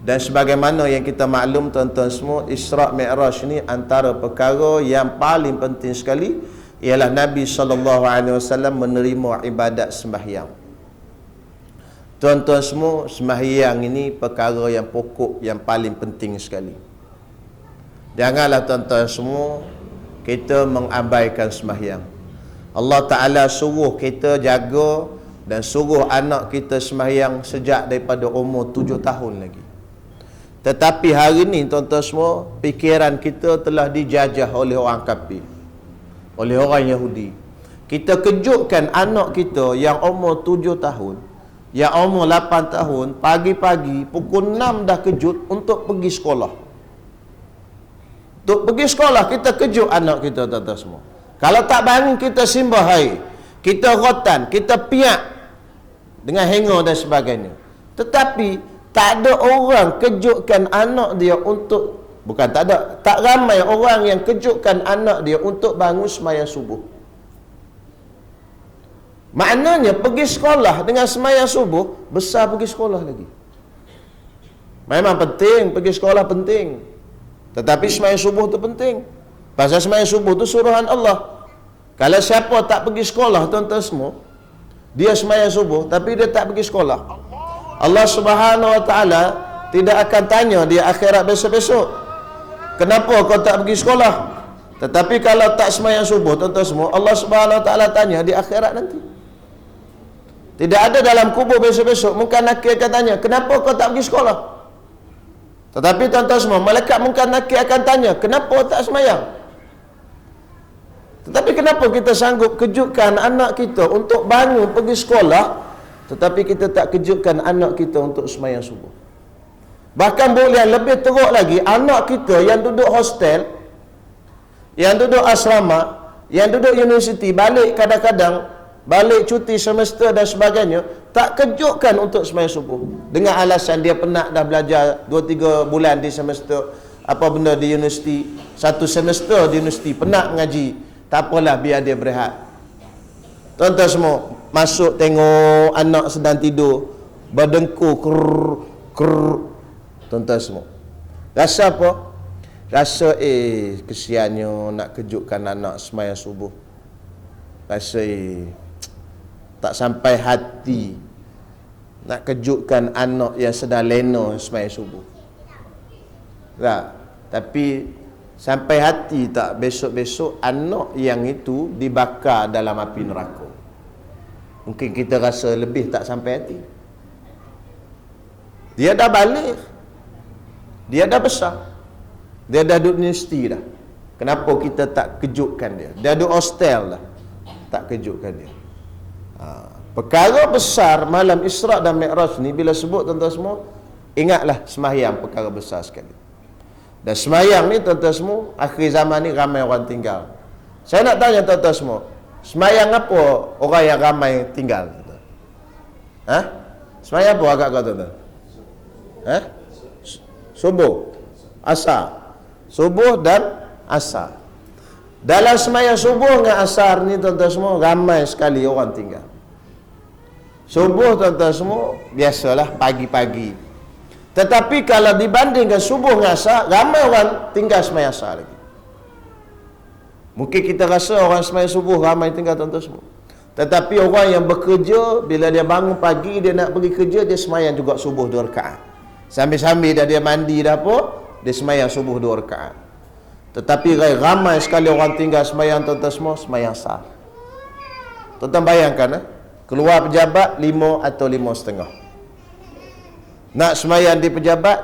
Dan sebagaimana yang kita maklum tuan-tuan semua, Isra Mi'raj ni antara perkara yang paling penting sekali ialah Nabi SAW menerima ibadat sembahyang. Tuan-tuan semua, sembahyang ini perkara yang pokok, yang paling penting sekali. Janganlah tuan-tuan semua kita mengabaikan sembahyang. Allah Ta'ala suruh kita jaga dan suruh anak kita sembahyang sejak daripada umur 7 tahun lagi. Tetapi hari ini tuan-tuan semua, fikiran kita telah dijajah oleh orang kafir, oleh orang Yahudi. Kita kejutkan anak kita yang umur 7 tahun, yang umur 8 tahun, pagi-pagi pukul 6 dah kejut untuk pergi sekolah. Untuk pergi sekolah kita kejut anak kita tuan-tuan semua. Kalau tak bangun kita simbah air, kita rotan, kita piak dengan hanger dan sebagainya. Tetapi tak ada orang kejutkan anak dia untuk Bukan tak ada. Tak ramai orang yang kejutkan anak dia untuk bangun sembahyang subuh. Maknanya pergi sekolah dengan sembahyang subuh, besar pergi sekolah lagi. Memang penting, pergi sekolah penting. Tetapi sembahyang subuh tu penting. Pasal sembahyang subuh tu suruhan Allah. Kalau siapa tak pergi sekolah, tuan-tuan semua, dia sembahyang subuh tapi dia tak pergi sekolah, Allah Subhanahu Wa Taala tidak akan tanya dia akhirat besok-besok, kenapa kau tak pergi sekolah? Tetapi kalau tak sembahyang subuh, tuan-tuan semua, Allah Subhanahu Wa Taala tanya di akhirat nanti. Tidak ada dalam kubur besok-besok Munkar Nakir akan tanya, kenapa kau tak pergi sekolah? Tetapi tuan-tuan semua, malaikat Munkar Nakir akan tanya, kenapa tak sembahyang? Tetapi kenapa kita sanggup kejutkan anak kita untuk bangun pergi sekolah, tetapi kita tak kejutkan anak kita untuk sembahyang subuh? Bahkan boleh lebih teruk lagi, anak kita yang duduk hostel, yang duduk asrama, yang duduk universiti, balik kadang-kadang, balik cuti semester dan sebagainya, tak kejutkan untuk sembahyang subuh. Dengan alasan dia penat dah belajar 2-3 bulan di semester, apa benda di universiti, satu semester di universiti, penat mengaji. Tak apalah, biar dia berehat. Tuan-tuan semua, masuk tengok anak sedang tidur, berdengkur, krrr. Tuan-tuan semua, rasa apa? Rasa kesiannya nak kejutkan anak sembahyang subuh. Rasa tak sampai hati nak kejutkan anak yang sedang lena sembahyang subuh. Tak? Tapi sampai hati tak besok-besok anak yang itu dibakar dalam api neraka? Mungkin kita rasa lebih tak sampai hati. Dia dah balik, dia dah besar, dia dah duduk universiti dah. Kenapa kita tak kejutkan dia? Dia duduk hostel dah, tak kejutkan dia. Perkara besar malam Isra' dan Mi'raj ni, bila sebut tuan-tuan semua, ingatlah sembahyang perkara besar sekali. Dan sembahyang ni tuan-tuan semua, akhir zaman ni ramai orang tinggal. Saya nak tanya tuan-tuan semua, sembahyang apa orang yang ramai tinggal? Sembahyang apa agak kau tuan-tuan? Subuh, asar. Subuh dan asar. Dalam sembahyang subuh dengan asar ni tuan-tuan semua, ramai sekali orang tinggal. Subuh tuan-tuan semua, biasalah pagi-pagi. Tetapi kalau dibandingkan subuh dengan asar, ramai orang tinggal sembahyang asar lagi. Mungkin kita rasa orang sembahyang subuh ramai tinggal tuan-tuan semua. Tetapi orang yang bekerja, bila dia bangun pagi, dia nak pergi kerja, dia sembahyang juga subuh 2 rakaat. Sambil-sambil dah dia mandi dah apa, dia sembahyang subuh 2 rakaat. Tetapi ramai sekali orang tinggal sembahyang tuan-tuan semua, sembahyang asar. Tuan-tuan bayangkan, keluar pejabat 5 atau 5:30. Nak sembahyang di pejabat,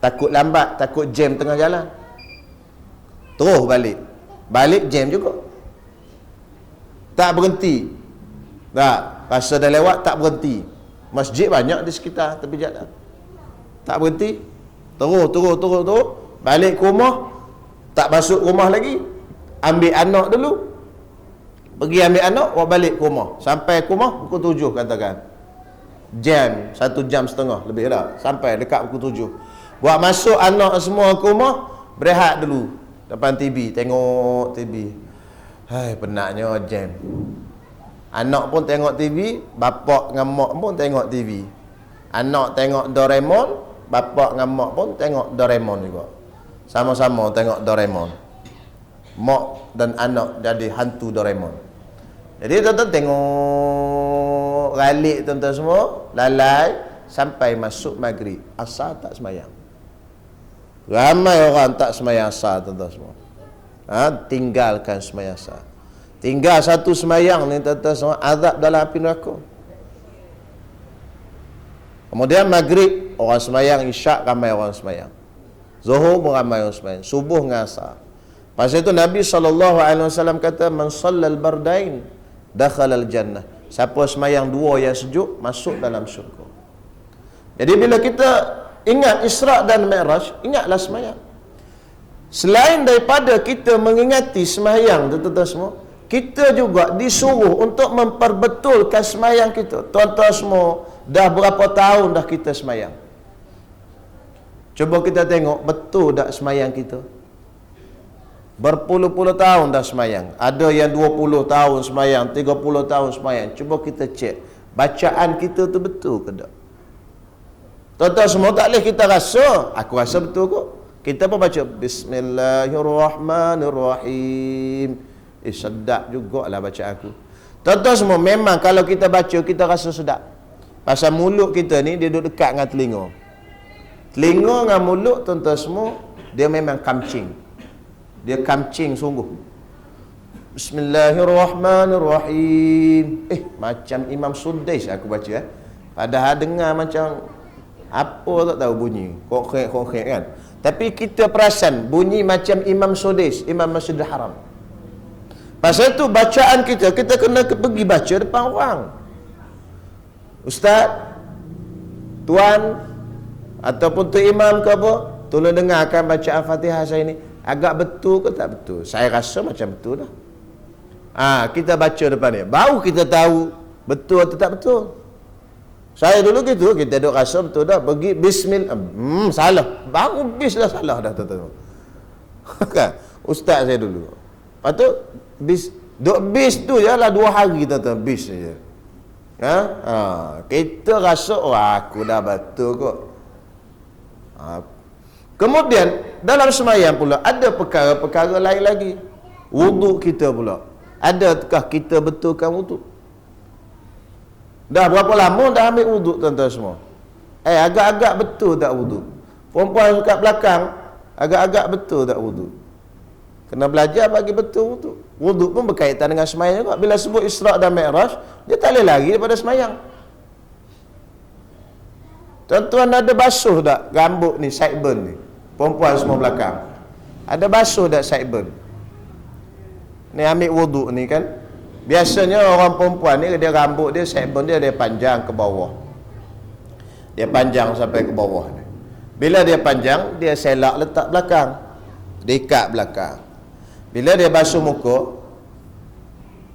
takut lambat, takut jam tengah jalan, terus balik jam juga, tak berhenti. Tak, rasa dah lewat tak berhenti. Masjid banyak di sekitar tepi jalan, tak berhenti, terus balik ke rumah, tak masuk rumah lagi, ambil anak dulu, pergi ambil anak, balik ke rumah, sampai ke rumah pukul 7 katakan, jam 1 jam setengah lebih dah, sampai dekat pukul 7. Buat masuk anak semua ke rumah, berehat dulu depan TV, tengok TV. Hai, penatnya jam. Anak pun tengok TV, bapak dengan mak pun tengok TV. Anak tengok Doraemon, bapak dengan mak pun tengok Doraemon juga. Sama-sama tengok Doraemon. Mak dan anak jadi hantu Doraemon. Jadi tuan-tuan tengok ralik tuan-tuan semua, lalai sampai masuk maghrib. Asar tak sembahyang. Ramai orang tak sembahyang asar tuan-tuan semua. Tinggalkan sembahyang asar. Tinggal satu sembahyang ni tuan-tuan semua, azab dalam api neraka. Kemudian maghrib orang sembahyang, isyak ramai orang sembahyang, zuhur pun ramai orang sembahyang, subuh dengan asar. Pasal itu Nabi SAW kata, man sallal bardain dakhalal jannah. Siapa sembahyang 2 yang sejuk, masuk dalam syurga. Jadi bila kita ingat Isra' dan Mi'raj, ingatlah sembahyang. Selain daripada kita mengingati sembahyang tuan-tuan semua, kita juga disuruh untuk memperbetulkan sembahyang kita. Tuan-tuan semua, dah berapa tahun dah kita sembahyang? Cuba kita tengok betul tak semayang kita. Berpuluh-puluh tahun dah semayang. Ada yang 20 tahun semayang, 30 tahun semayang. Cuba kita cek bacaan kita tu betul ke tak. Tuan-tuan semua tak boleh kita rasa. Aku rasa betul kok. Kita pun baca Bismillahirrahmanirrahim. Sedap jugalah baca aku. Tuan-tuan semua, memang kalau kita baca kita rasa sedap. Pasal mulut kita ni dia duduk dekat dengan telinga. Telinga dengan mulut tuan-tuan semua, dia memang kamcing. Dia kamcing sungguh. Bismillahirrahmanirrahim. Macam Imam Sudais aku baca. Padahal dengar macam apa tak tahu bunyi. Kok-kek kan. Tapi kita perasan bunyi macam Imam Sudais, Imam Masjidil Haram. Pasal tu bacaan kita kena pergi baca depan orang. Ustaz, tuan ataupun tu imam ke apa, tolong dengarkan bacaan Fatihah saya ni. Agak betul ke tak betul? Saya rasa macam betul dah. Kita baca depan dia, baru kita tahu betul atau tak betul. Saya dulu gitu, kita duk rasa betul dah. Pergi bismillah, salah. Baru bis dah salah dah tuan-tuan. Kan? Ustaz saya dulu. Lepas tu bis tu je lah 2 hari tuan-tuan, bis je. Kita rasa aku dah betul kok. Kemudian dalam semayang pula ada perkara-perkara lain lagi. Wuduk kita pula, adakah kita betulkan wuduk? Dah berapa lama dah ambil wuduk tuan-tuan semua? Agak-agak betul tak wuduk? Perempuan kat belakang, agak-agak betul tak wuduk? Kena belajar bagi betul wuduk. Wuduk pun berkaitan dengan semayang juga. Bila sebut Isra' dan Mi'raj, dia tak boleh lari daripada semayang. Tuan-tuan ada basuh tak rambut ni, sideburn ni? Perempuan semua belakang, ada basuh tak sideburn? Ni ambil wuduk ni kan, biasanya orang perempuan ni dia rambut dia, sideburn dia panjang ke bawah. Dia panjang sampai ke bawah ni. Bila dia panjang, dia selak letak belakang, diikat belakang. Bila dia basuh muka,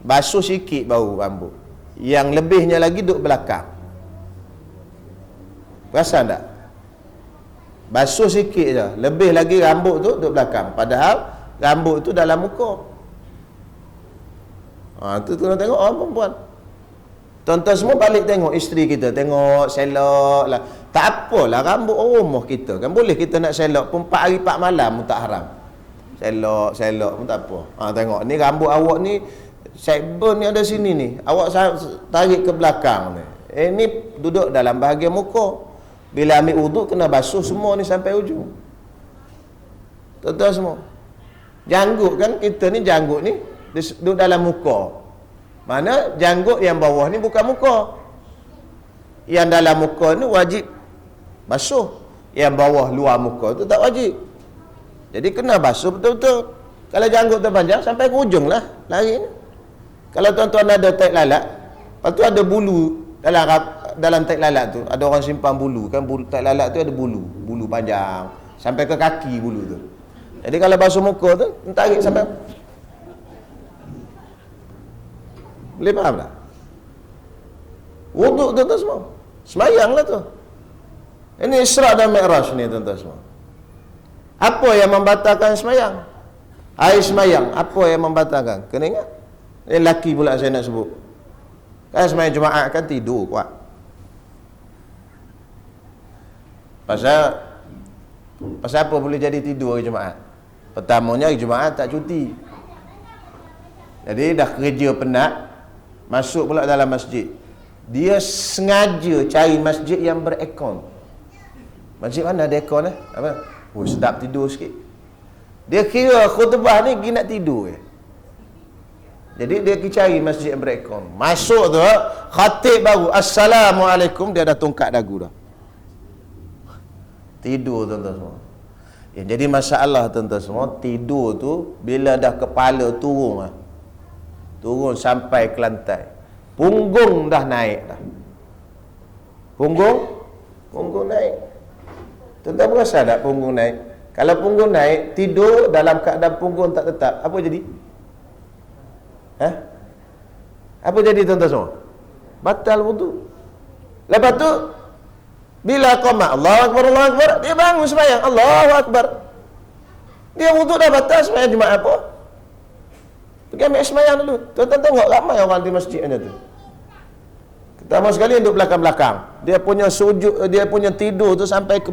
basuh sikit baru rambut, yang lebihnya lagi duduk belakang. Perasan tak? Basuh sikit je, lebih lagi rambut tu duduk belakang. Padahal rambut tu dalam muka. Tu nak tengok orang perempuan. Tuan-tuan semua balik tengok isteri kita, tengok selok lah. Tak apalah rambut rumah kita kan, boleh kita nak selok pun 4 hari 4 malam pun tak haram. Selok pun tak apa. Tengok ni rambut awak ni, sideburn ni ada sini ni, awak tarik ke belakang ni. Ni duduk dalam bahagian muka. Bila ambil wuduk kena basuh semua ni sampai ujung. Tuan-tuan semua, janggut kan, kita ni janggut ni duduk dalam muka. Mana janggut yang bawah ni bukan muka. Yang dalam muka ni wajib basuh. Yang bawah luar muka tu tak wajib. Jadi kena basuh betul-betul. Kalau janggut terpanjang sampai ke ujung lah lari ni. Kalau tuan-tuan ada taik lalat, lepas tu ada bulu dalam taik lalat tu, ada orang simpan bulu kan, bulu taik lalat tu ada bulu panjang sampai ke kaki bulu tu. Jadi kalau basuh muka tu tarik sampai, boleh faham tak? Wuduk tuan-tuan semua, semayang lah tu. Ini Isra' dan Mi'raj ni tuan-tuan semua. Apa yang membatalkan semayang? Air semayang, apa yang membatalkan? Kena ingat. Ini lelaki pula saya nak sebut. Kan semayang Jumaat kan tidur kuat. Pasal apa boleh jadi tidur hari Jumaat? Pertamanya hari Jumaat tak cuti. Jadi dah kerja penat, masuk pula dalam masjid. Dia sengaja cari masjid yang berekon. Masjid mana ada aircon apa? Sedap tidur sikit. Dia kira khutbah ni pergi nak tidur je. Jadi dia pergi cari masjid yang berekon. Masuk tu, khatib baru, Assalamualaikum, dia dah tongkat dagu dah. Tidur tuan-tuan semua. Jadi masalah tuan-tuan semua, tidur tu bila dah kepala turun sampai ke lantai, punggung dah naik dah. Punggung naik. Tuan-tuan perasan tak punggung naik? Kalau punggung naik, tidur dalam keadaan punggung tak tetap, apa jadi? Apa jadi tuan-tuan semua? Batal wuduk. Lepas tu Bila qamat Allahu Akbar, Allahu Akbar, dia bangun sembahyang Allahu Akbar. Dia wuduk dah batal sembahyang Jumaat apa? Pergi ambil sembahyang dulu. Tuan-tuan tengok ramai orang di masjid ni tu. Pertama sekali duduk belakang-belakang. Dia punya sujud, dia punya tidur tu sampai ke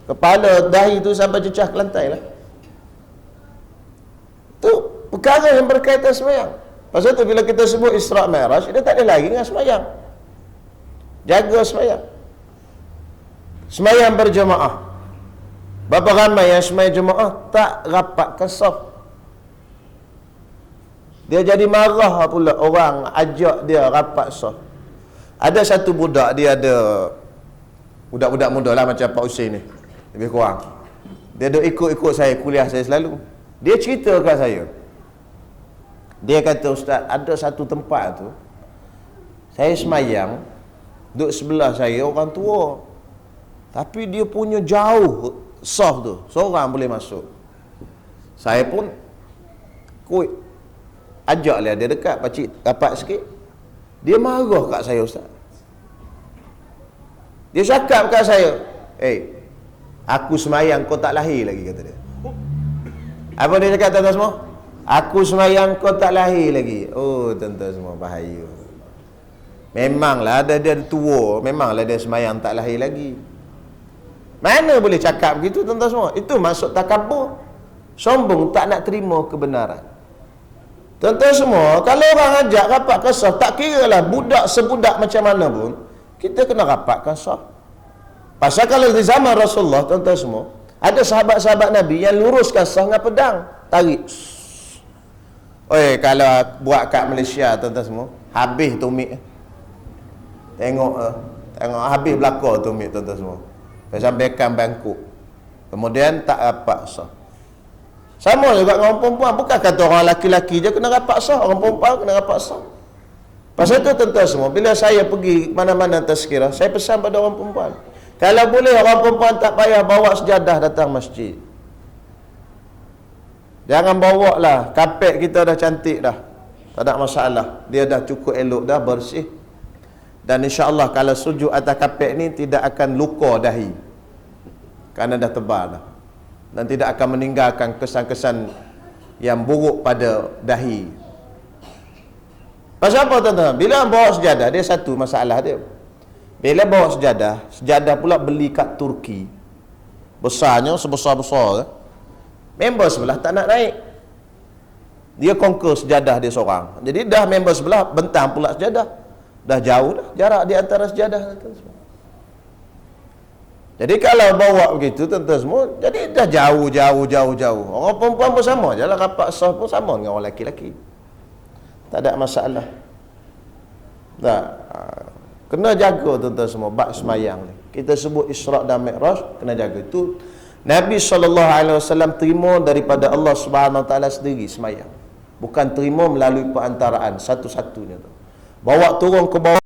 kepala, dahi tu sampai cecah ke lantai lah. Tu perkara yang berkaitan sembahyang. Pasal tu bila kita sebut Isra' Mi'raj, dia tak ada lagi dengan sembahyang. Jaga sembahyang. Sembahyang berjemaah. Berapa ramai yang sembahyang jemaah tak rapatkan saf. Dia jadi marah pula orang ajak dia rapat saf. Ada satu budak, dia ada budak-budak muda lah macam Pak Hussein ni, lebih kurang. Dia duk ikut-ikut saya, kuliah saya selalu. Dia cerita kat saya. Dia kata, Ustaz, ada satu tempat tu, saya semayang, duduk sebelah saya orang tua. Tapi dia punya jauh saf tu, seorang boleh masuk. Saya pun kuit, ajaklah dia dekat, pakcik rapat sikit. Dia marah kat saya, Ustaz. Dia cakap kat saya, aku semayang kau tak lahir lagi, kata dia. Apa dia cakap, tuan-tuan semua? Aku semayang kau tak lahir lagi. Oh, tuan-tuan semua, bahaya. Memanglah dia tua, memanglah dia semayang tak lahir lagi. Mana boleh cakap begitu, tuan-tuan semua? Itu maksud takabur. Sombong, tak nak terima kebenaran. Tuan-tuan semua, kalau orang ajak rapatkan saf, tak kira lah budak sebudak macam mana pun, kita kena rapatkan saf. Pasal kalau di zaman Rasulullah, tuan-tuan semua, ada sahabat-sahabat Nabi yang luruskan saf dengan pedang, tarik. Kalau buat kat Malaysia, tuan-tuan semua, habis tumik. Tengok habis belakang tumik, tuan-tuan semua. Sampaikan bangkuk. Kemudian tak rapat saf. Sama juga dengan orang perempuan. Bukan kata orang laki-laki je kena rapat saf, orang perempuan kena rapat saf. Pasal tu tuan-tuan semua, bila saya pergi mana-mana tazkirah, saya pesan pada orang perempuan, kalau boleh orang perempuan tak payah bawa sejadah datang masjid. Jangan bawa lah, kapet kita dah cantik dah, tak ada masalah, dia dah cukup elok dah, bersih. Dan insya-Allah kalau sujud atas kapet ni tidak akan luka dahi, kerana dah tebal dah, dan tidak akan meninggalkan kesan-kesan yang buruk pada dahi. Pasal apa, tuan-tuan? Bila bawa sejadah, dia satu masalah dia. Bila bawa sejadah pula beli kat Turki, besarnya sebesar-besar, member sebelah tak nak naik, dia conquer sejadah dia seorang. Jadi dah member sebelah bentang pula sejadah, dah jauh dah jarak di antara sejadah, tuan-tuan semua. Jadi kalau bawa begitu, tuan-tuan semua, jadi dah jauh. Orang perempuan pun sama je lah, rapat saf pun sama dengan orang lelaki-lelaki, tak ada masalah. Tak, kena jaga, tuan-tuan semua, bab semayang ni. Kita sebut Isra' dan Mi'raj, kena jaga. Itu Nabi SAW terima daripada Allah SWT sendiri semayang, bukan terima melalui perantaraan satu-satunya tu. Bawa turun ke bawah